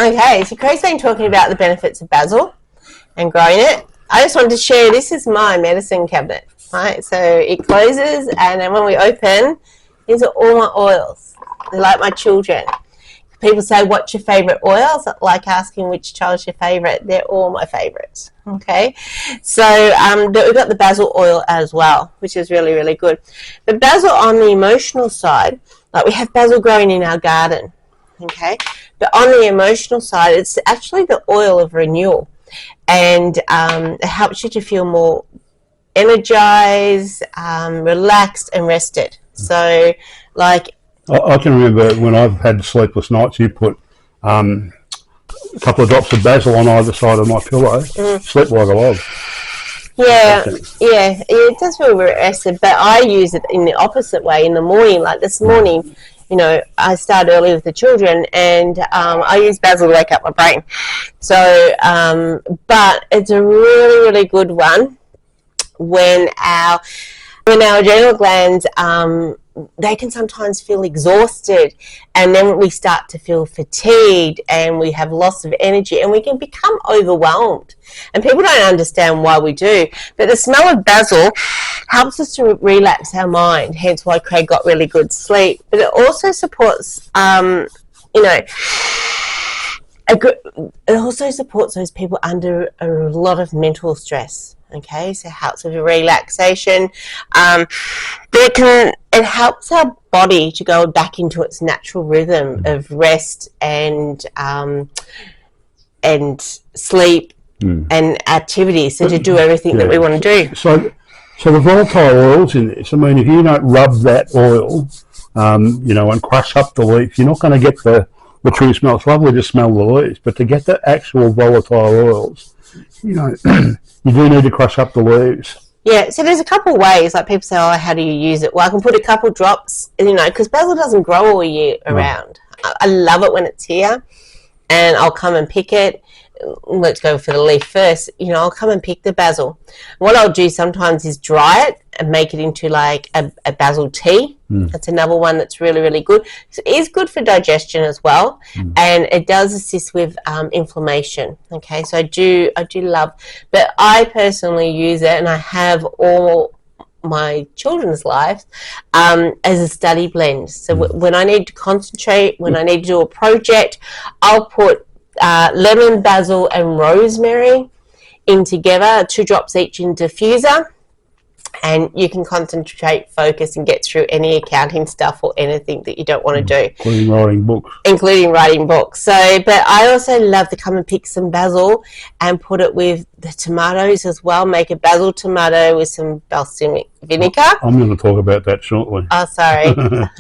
Okay, so Craig's been talking about the benefits of basil and growing it. I just wanted to share, this is my medicine cabinet, right? So it closes, and then when we open, these are all my oils. They're like my children. People say, what's your favourite oils? Like asking which child's your favourite. They're all my favourites, okay? So we've got the basil oil as well, which is really, really good. The basil on the emotional side, like we have basil growing in our garden, okay? But on the emotional side, it's actually the oil of renewal. And it helps you to feel more energized, relaxed and rested. So, like... I can remember when I've had sleepless nights, you put a couple of drops of basil on either side of my pillow, sleep like a log. Yeah, it does feel very rested, but I use it in the opposite way in the morning. Like this morning, you know, I start early with the children, and I use basil to wake up my brain. So, but it's a really, really good one when our adrenal glands, they can sometimes feel exhausted, and then we start to feel fatigued, and we have loss of energy, and we can become overwhelmed. And people don't understand why we do, but the smell of basil helps us to relax our mind, hence why Craig got really good sleep. But it also supports, it also supports those people under a lot of mental stress. Okay, so it helps with relaxation. It helps our body to go back into its natural rhythm of rest and sleep and activity. So to do everything that we want to do. So the volatile oils in this. I mean, if you don't rub that oil, and crush up the leaf, you're not going to get the true smell. It's lovely to smell the leaves, but to get the actual volatile oils, you do need to crush up the leaves. Yeah, so there's a couple ways. Like people say, oh, how do you use it? Well, I can put a couple drops, because basil doesn't grow all year around. I love it when it's here, and I'll come and pick it. Let's go for the leaf first. I'll come and pick the basil. What I'll do sometimes is dry it and make it into like a basil tea. That's another one that's really, really good. So it is good for digestion as well, and it does assist with inflammation. Okay, so I do love, but I personally use it, and I have all my children's lives as a study blend. So when I need to concentrate, when I need to do a project, I'll put lemon, basil and rosemary in together, 2 drops each in diffuser, and you can concentrate, focus and get through any accounting stuff or anything that you don't want to do. Including writing books. So, but I also love to come and pick some basil and put it with the tomatoes as well. Make a basil tomato with some balsamic vinegar. I'm going to talk about that shortly. Oh, sorry.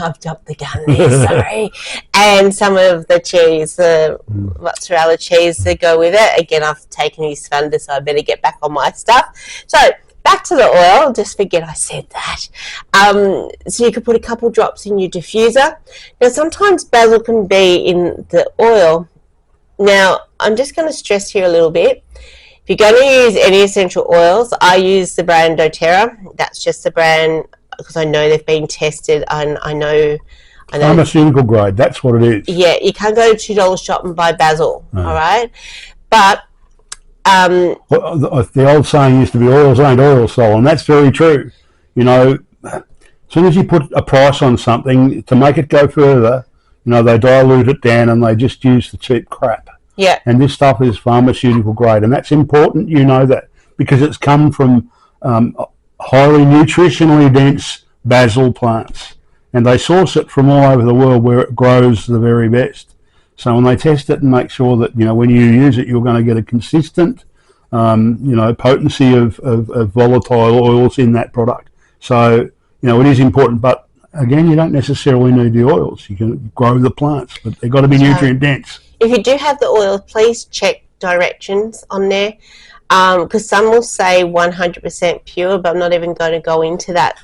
I've jumped the gun there, sorry. And some of the cheese, the mozzarella cheese to go with it. Again, I've taken his thunder, so I better get back on my stuff. So, back to the oil, just forget I said that. So you could put a couple drops in your diffuser. Now, sometimes basil can be in the oil. Now, I'm just going to stress here a little bit. If you're going to use any essential oils, I use the brand doTERRA. That's just the brand because I know they've been tested, and I know pharmaceutical grade, that's what it is. Yeah, you can't go to $2 shop and buy basil, all right? But the old saying used to be oils ain't oil, so, and that's very true. As soon as you put a price on something, to make it go further, they dilute it down and they just use the cheap crap. Yeah. And this stuff is pharmaceutical grade, and that's important, that, because it's come from highly nutritionally dense basil plants, and they source it from all over the world where it grows the very best. So when they test it and make sure that, when you use it, you're going to get a consistent, potency of volatile oils in that product. So, it is important, but again, you don't necessarily need the oils. You can grow the plants, but they've got to be nutrient dense. If you do have the oil, please check directions on there, because some will say 100% pure, but I'm not even going to go into that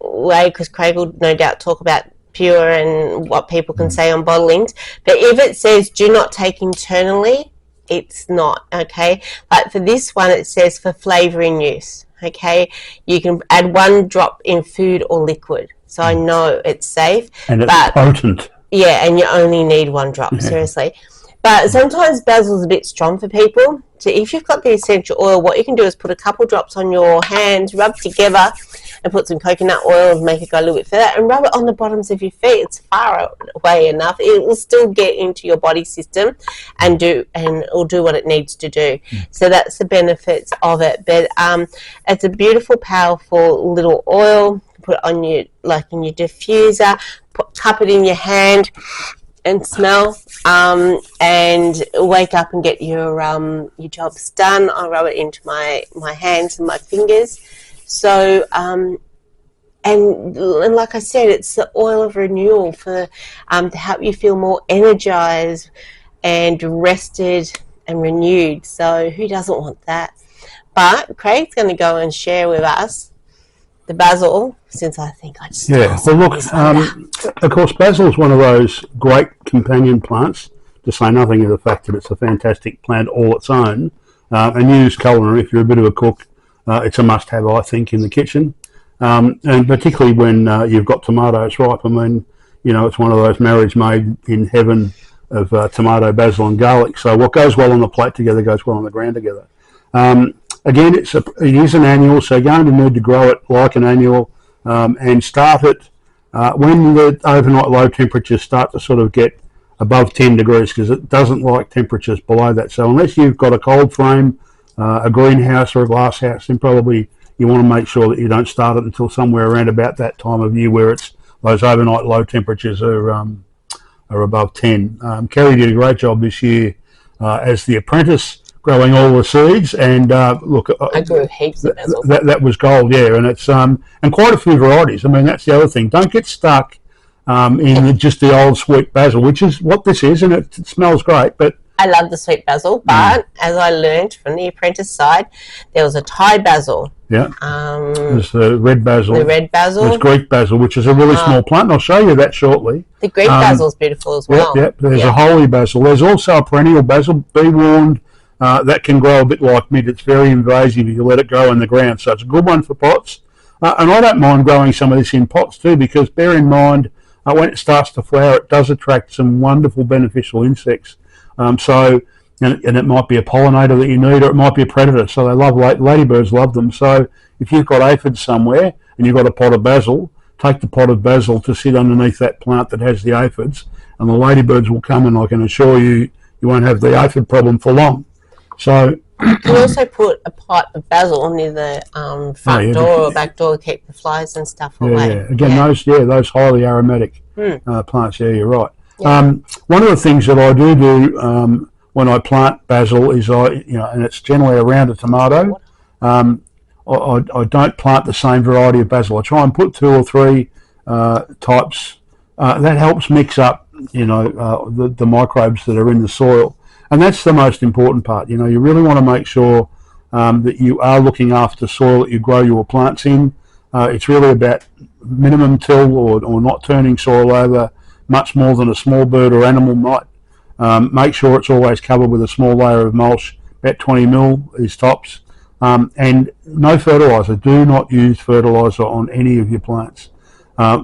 way, because Craig will no doubt talk about pure and what people can say on bottlings. But if it says do not take internally, it's not, okay? But for this one, it says for flavouring use, okay? You can add 1 drop in food or liquid. So I know it's safe. And it's potent. Yeah, and you only need 1 drop, seriously. But sometimes basil's a bit strong for people. So if you've got the essential oil, what you can do is put a couple drops on your hands, rub together, and put some coconut oil and make it go a little bit further, and rub it on the bottoms of your feet. It's far away enough. It will still get into your body system and it'll do what it needs to do. So that's the benefits of it. But it's a beautiful, powerful little oil. Put it on your, like in your diffuser, cup it in your hand and smell, and wake up and get your jobs done. I rub it into my hands and my fingers. So and like I said, it's the oil of renewal for to help you feel more energized and rested and renewed. So who doesn't want that? But Craig's going to go and share with us the basil, since I think I just... Yeah, well look, of course basil is one of those great companion plants, to say nothing of the fact that it's a fantastic plant all its own, and used culinary, if you're a bit of a cook, it's a must-have, I think, in the kitchen, and particularly when you've got tomatoes ripe. I mean, you know, it's one of those marriage made in heaven of tomato, basil and garlic, so what goes well on the plate together goes well on the ground together. Again, it is an annual, so you're going to need to grow it like an annual, and start it when the overnight low temperatures start to sort of get above 10 degrees, because it doesn't like temperatures below that. So unless you've got a cold frame, a greenhouse or a glass house, then probably you want to make sure that you don't start it until somewhere around about that time of year where it's those overnight low temperatures are above 10. Kerry did a great job this year as the apprentice, growing all the seeds, and look, I grew heaps of basil. That was gold, yeah, and it's and quite a few varieties. I mean, that's the other thing. Don't get stuck in just the old sweet basil, which is what this is, and it smells great. But I love the sweet basil, but as I learned from the apprentice side, there was a Thai basil. Yeah, there's the red basil. The red basil. There's Greek basil, which is a really small plant, and I'll show you that shortly. The Greek basil is beautiful as well. Yep. There's a holy basil. There's also a perennial basil. Be warned. That can grow a bit like mint. It's very invasive if you let it grow in the ground, so it's a good one for pots. And I don't mind growing some of this in pots too, because bear in mind, when it starts to flower, it does attract some wonderful beneficial insects. And it might be a pollinator that you need, or it might be a predator. So they love ladybirds, love them. So if you've got aphids somewhere and you've got a pot of basil, take the pot of basil to sit underneath that plant that has the aphids, and the ladybirds will come, and I can assure you, you won't have the aphid problem for long. So you can also put a pot of basil near the front door or back door to keep the flies and stuff away. Yeah. Again, those highly aromatic plants. Yeah, you're right. Yeah. One of the things that I do when I plant basil is and it's generally around a tomato. I don't plant the same variety of basil. I try and put 2 or 3 types. That helps mix up, the microbes that are in the soil. And that's the most important part. You really want to make sure that you are looking after soil that you grow your plants in. It's really about minimum till or not turning soil over much more than a small bird or animal might. Make sure it's always covered with a small layer of mulch, about 20 mil is tops. And no fertiliser. Do not use fertiliser on any of your plants,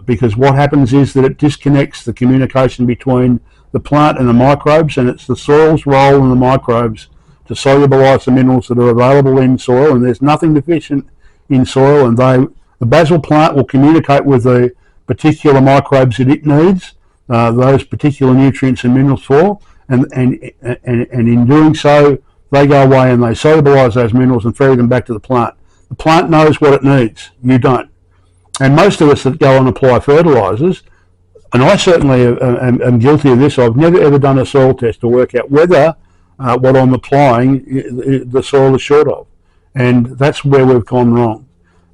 because what happens is that it disconnects the communication between the plant and the microbes, and it's the soil's role in the microbes to solubilise the minerals that are available in soil, and there's nothing deficient in soil, and the basil plant will communicate with the particular microbes that it needs, those particular nutrients and minerals for, and in doing so, they go away and they solubilise those minerals and ferry them back to the plant. The plant knows what it needs, you don't. And most of us that go and apply fertilisers, and I certainly am guilty of this, I've never ever done a soil test to work out whether what I'm applying the soil is short of. And that's where we've gone wrong.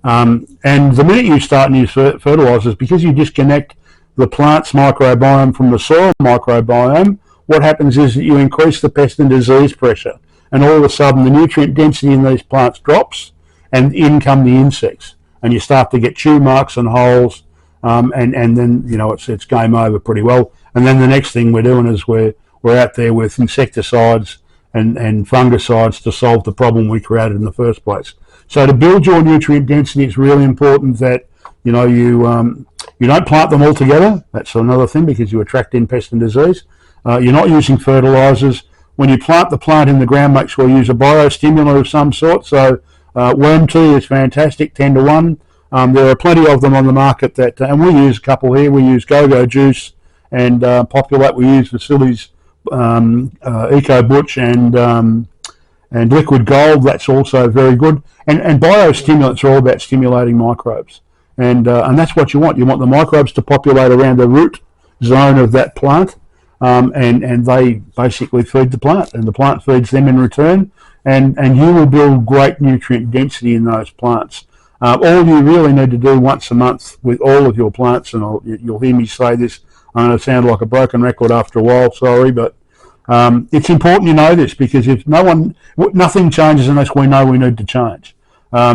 And the minute you start and use fertilisers, because you disconnect the plant's microbiome from the soil microbiome, what happens is that you increase the pest and disease pressure. And all of a sudden the nutrient density in these plants drops, and in come the insects. And you start to get chew marks and holes, and then it's game over pretty well. And then the next thing we're doing is we're out there with insecticides and fungicides to solve the problem we created in the first place. So to build your nutrient density, it's really important that You don't plant them all together. That's another thing, because you attract in pest and disease. You're not using fertilisers. When you plant the plant in the ground, make sure you use a biostimulant of some sort. So worm tea is fantastic, 10 to 1. There are plenty of them on the market and we use a couple here. We use Go-Go Juice and Populate. We use Vasilis Eco Butch and Liquid Gold. That's also very good. And biostimulants are all about stimulating microbes. And that's what you want. You want the microbes to populate around the root zone of that plant, and they basically feed the plant, and the plant feeds them in return, and you will build great nutrient density in those plants. All you really need to do once a month with all of your plants, and you'll hear me say this, I'm going to sound like a broken record after a while, sorry, but it's important you know this, because if nothing changes unless we know we need to change.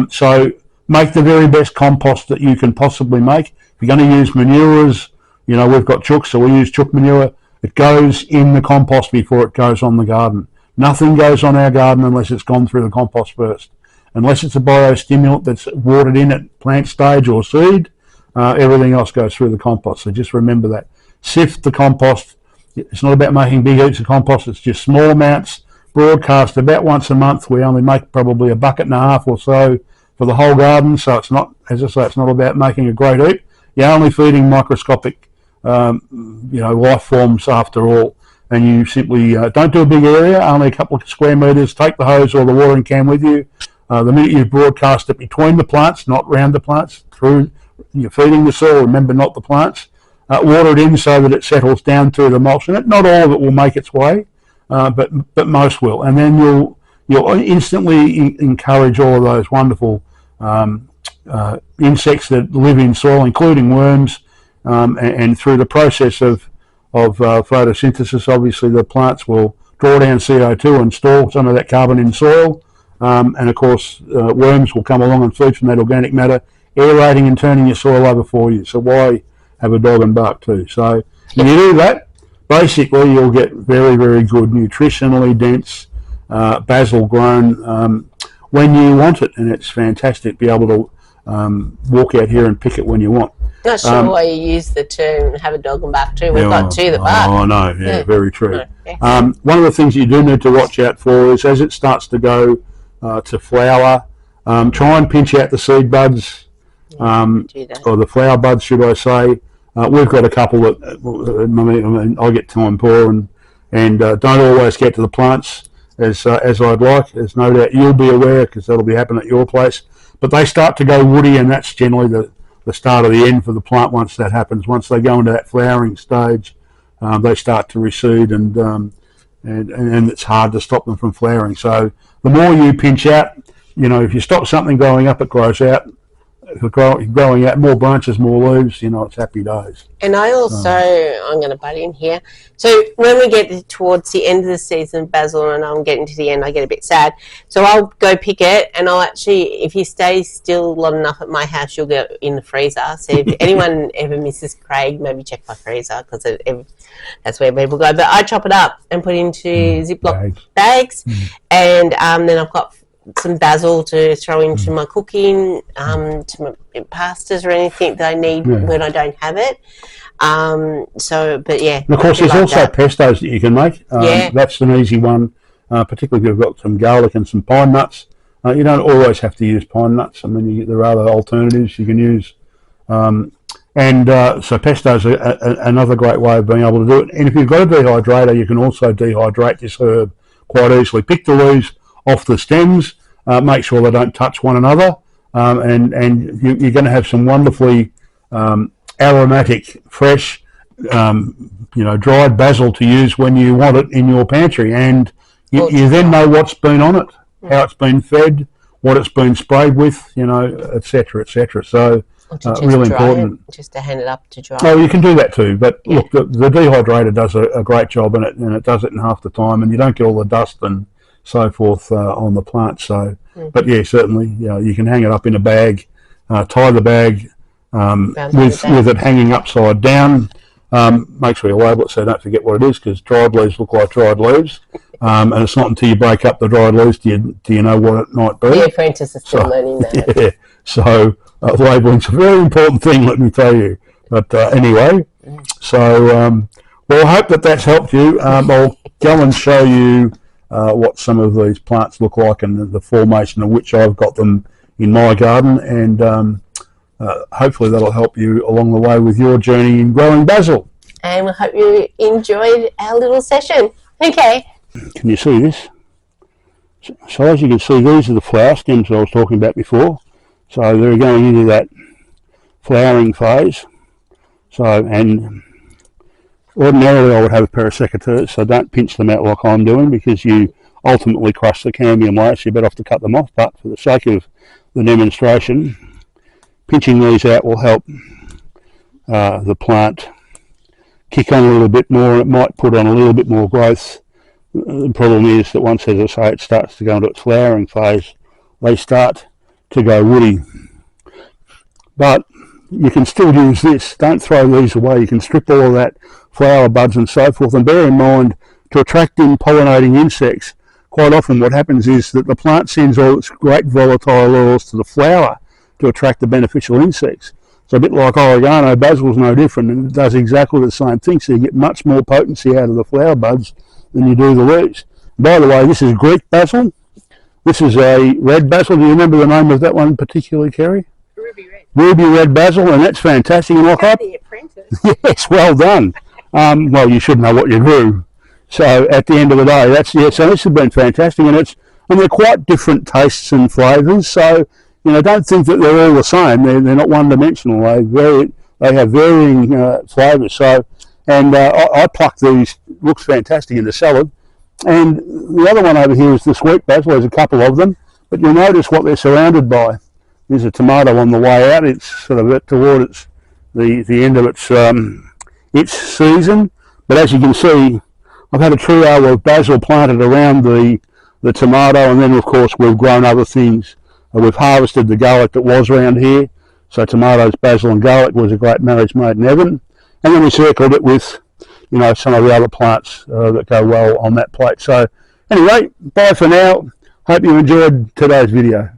So make the very best compost that you can possibly make. If you're going to use manures, we've got chooks, so we use chook manure. It goes in the compost before it goes on the garden. Nothing goes on our garden unless it's gone through the compost first. Unless it's a biostimulant that's watered in at plant stage or seed, everything else goes through the compost. So just remember that. Sift the compost. It's not about making big heaps of compost. It's just small amounts, broadcast about once a month. We only make probably 1.5 buckets or so for the whole garden. So it's not, as I say, it's not about making a great heap. You're only feeding microscopic, life forms after all. And you simply don't do a big area, only a couple of square metres. Take the hose or the watering can with you. The minute you broadcast it between the plants, not round the plants, you're feeding the soil, remember, not the plants. Water it in so that it settles down through the mulch. And not all of it will make its way, but most will. And then you'll instantly encourage all of those wonderful insects that live in soil, including worms, and through the process of photosynthesis, obviously the plants will draw down CO2 and store some of that carbon in soil, and of course worms will come along and feed from that organic matter, aerating and turning your soil over for you. So why have a dog and bark too? So when you do that, basically you'll get very, very good nutritionally dense basil grown when you want it, and it's fantastic to be able to walk out here and pick it when you want. Not sure why you use the term "have a dog and bark too." We've got two that bark. Oh no, very true. One of the things you do need to watch out for is as it starts to go to flower, try and pinch out the seed buds, or the flower buds, should I say. We've got a couple that I get time poor and don't always get to the plants as I'd like. There's no doubt you'll be aware, because that'll be happening at your place. But they start to go woody, and that's generally the start of the end for the plant once that happens. Once they go into that flowering stage, they start to reseed, and it's hard to stop them from flowering. So the more you pinch out, if you stop something growing up, it grows out. If it's growing out, more branches, more leaves, it's happy days. And I also, I'm going to butt in here. So when we get towards the end of the season, Basil, and I'm getting to the end, I get a bit sad. So I'll go pick it, and I'll actually, if you stay still long enough at my house, you'll get in the freezer. So if anyone ever misses Craig, maybe check my freezer, because that's where people go. But I chop it up and put it into Ziploc bags. And then I've got some basil to throw into my cooking, to my pastas or anything that I need when I don't have it. But yeah. And of course, there's also pestos that you can make. That's an easy one, particularly if you've got some garlic and some pine nuts. You don't always have to use pine nuts. I mean, there are other alternatives you can use. So pesto's another great way of being able to do it. And if you've got a dehydrator, you can also dehydrate this herb quite easily. Pick the leaves off the stems, make sure they don't touch one another, and you're going to have some wonderfully aromatic, fresh, dried basil to use when you want it in your pantry, and you then know what's been on it, how it's been fed, what it's been sprayed with, etc., etc. So really important. Just to hand it up to dry. Oh, you can do that too, but look, the dehydrator does a great job in it, and it does it in half the time, and you don't get all the dust and so forth on the plant. So, but certainly, you can hang it up in a bag, tie the bag with it hanging upside down. Make sure you label it so don't forget what it is, because dried leaves look like dried leaves, and it's not until you break up the dried leaves do you know what it might be. The apprentice is still learning that. So labelling's a very important thing, let me tell you. But anyway, so well, I hope that that's helped you. I'll go and show you what some of these plants look like and the formation of which I've got them in my garden, and hopefully that'll help you along the way with your journey in growing basil. And we hope you enjoyed our little session. Okay. Can you see this? So as you can see, these are the flower stems I was talking about before. So they're going into that flowering phase. So, and ordinarily I would have a pair of secateurs, so don't pinch them out like I'm doing, because you ultimately crush the cambium layer, so you're better off to cut them off. But for the sake of the demonstration, pinching these out will help the plant kick on a little bit more. It might put on a little bit more growth. The problem is that once, as I say, it starts to go into its flowering phase, they start to go woody. But you can still use this. Don't throw these away. You can strip all of that flower buds and so forth. And bear in mind, to attract in pollinating insects, quite often what happens is that the plant sends all its great volatile oils to the flower to attract the beneficial insects. So a bit like oregano, basil's no different, and it does exactly the same thing. So you get much more potency out of the flower buds than you do the leaves. By the way, this is Greek basil. This is a red basil. Do you remember the name of that one particularly, Kerry? Ruby red. Ruby red basil, and that's fantastic. And like The apprentice. yes, well done. Well, you should know what you grew. So at the end of the day, that's so this has been fantastic, and they're quite different tastes and flavours. So don't think that they're all the same. They're not one-dimensional. They have varying flavours. So, and I plucked these. Looks fantastic in the salad. And the other one over here is the sweet basil. There's a couple of them, but you'll notice what they're surrounded by. There's a tomato on the way out. It's sort of toward the end of its season. But as you can see, I've had a trio of basil planted around the tomato, and then of course we've grown other things. We've harvested the garlic that was around here. So tomatoes, basil and garlic was a great marriage made in heaven. And then we circled it with some of the other plants that go well on that plate. So anyway, bye for now. Hope you enjoyed today's video.